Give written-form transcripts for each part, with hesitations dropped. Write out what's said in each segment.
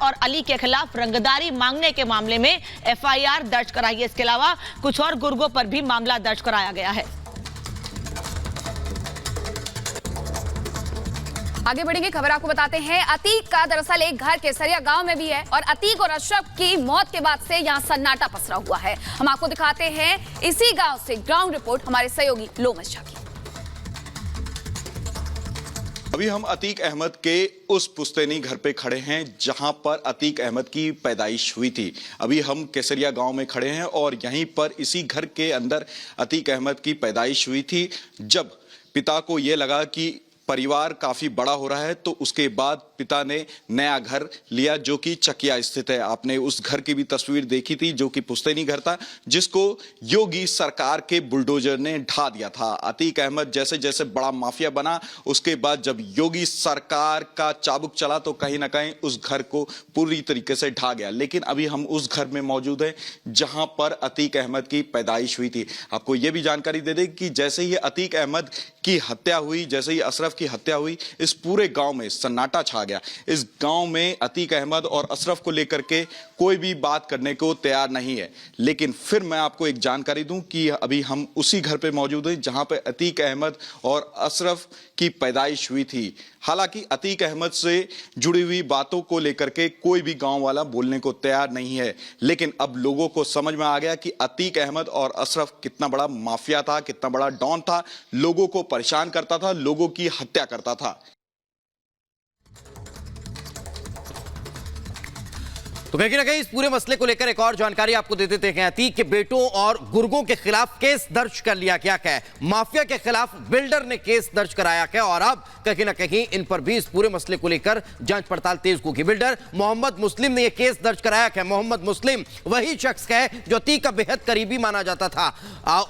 और अली के खिलाफ रंगदारी मांगने के मामले में एफआईआर दर्ज कराई है। इसके अलावा कुछ और गुर्गों पर भी मामला दर्ज कराया गया है। आगे बढ़ेंगे, खबर आपको बताते हैं। अतीक का दरअसल एक घर केसरिया गांव में भी है और अतीक और अशरफ की मौत के बाद से यहां सन्नाटा पसरा हुआ है। हम आपको दिखाते हैं इसी गांव से ग्राउंड रिपोर्ट हमारे सहयोगी लोमस झा की। अभी हम अतीक अहमद के उस पुश्तैनी घर पे खड़े हैं जहां पर अतीक अहमद की पैदाइश हुई थी। अभी हम केसरिया गांव में खड़े हैं और यहीं पर इसी घर के अंदर अतीक अहमद की पैदाइश हुई थी। जब पिता को ये लगा कि परिवार काफी बड़ा हो रहा है तो उसके बाद पिता ने नया घर लिया जो कि चकिया स्थित है। आपने उस घर की भी तस्वीर देखी थी जो कि पुश्तैनी घर था, जिसको योगी सरकार के बुलडोजर ने ढा दिया था। अतीक अहमद जैसे जैसे बड़ा माफिया बना, उसके बाद जब योगी सरकार का चाबुक चला तो कहीं ना कहीं उस घर को पूरी तरीके से ढा गया। लेकिन अभी हम उस घर में मौजूद हैं जहां पर अतीक अहमद की पैदाइश हुई थी। आपको यह भी जानकारी दे दें कि जैसे ही अतीक अहमद की हत्या हुई, जैसे ही अशरफ की हत्या हुई, इस पूरे गांव में सन्नाटा छा गया। इस गांव में अतीक अहमद और अशरफ को लेकर के कोई भी बात करने को तैयार नहीं है। लेकिन फिर मैं आपको एक जानकारी दूं कि अभी हम उसी घर पे मौजूद हैं जहां पे अतीक अहमद और अशरफ की पैदाइश हुई थी। हालांकि अतीक अहमद से जुड़ी हुई बातों को लेकर के कोई भी गांव वाला बोलने को तैयार नहीं है। लेकिन अब लोगों को समझ में आ गया कि अतीक अहमद और अशरफ कितना बड़ा माफिया था, कितना बड़ा डॉन था, लोगों को परेशान करता था, लोगों की हत्या करता था। तो कहीं ना कहीं इस पूरे मसले को लेकर एक और जानकारी आपको दे देते हैं। अतीक के बेटों और गुर्गों के खिलाफ केस दर्ज कर लिया गया है। माफिया के खिलाफ बिल्डर ने केस दर्ज कराया है और अब कहीं ना कहीं इन पर भी इस पूरे मसले को लेकर जांच पड़ताल तेज होगी। बिल्डर मोहम्मद मुस्लिम ने यह केस दर्ज कराया है। मोहम्मद मुस्लिम वही शख्स है जो अतीक का बेहद करीबी माना जाता था।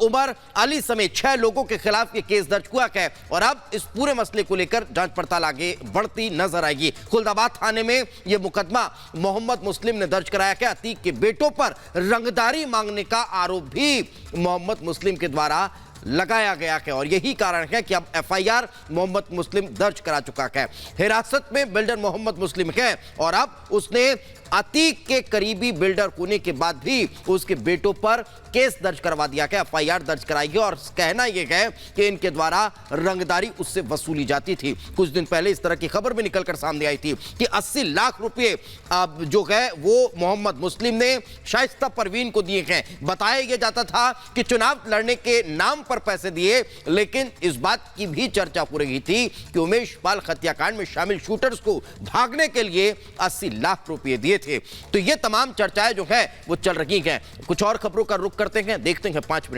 उमर अली समेत 6 लोगों के खिलाफ यह केस दर्ज हुआ है और अब इस पूरे मसले को लेकर जांच पड़ताल आगे बढ़ती नजर आएगी। खुलदाबाद थाने में यह मुकदमा मोहम्मद मुस्लिम ने दर्ज कराया कि अतीक के बेटों पर रंगदारी मांगने का आरोप भी मोहम्मद मुस्लिम के द्वारा लगाया गया है और यही कारण है कि अब एफआईआर मोहम्मद मुस्लिम दर्ज करा चुका है। हिरासत में बिल्डर मोहम्मद मुस्लिम है और अब उसने अतीक के करीबी बिल्डर होने के बाद भी उसके बेटों पर केस दर्ज करवा दिया गया, एफआईआर दर्ज कराई गई और कहना यह है कि इनके द्वारा रंगदारी उससे वसूली जाती थी। कुछ दिन पहले इस तरह की खबर भी निकलकर सामने आई थी कि 80 लाख रुपए जो है वो मोहम्मद मुस्लिम ने शाइस्ता परवीन को दिए हैं। बताया यह जाता था कि चुनाव लड़ने के नाम पर पैसे दिए, लेकिन इस बात की भी चर्चा हो रही थी कि उमेश पाल हत्याकांड में शामिल शूटर्स को भागने के लिए 80 लाख रुपए दिए थे। तो ये तमाम चर्चाएं जो है वो चल रही हैं। कुछ और खबरों का रुख करते हैं, देखते हैं 5 मिनट।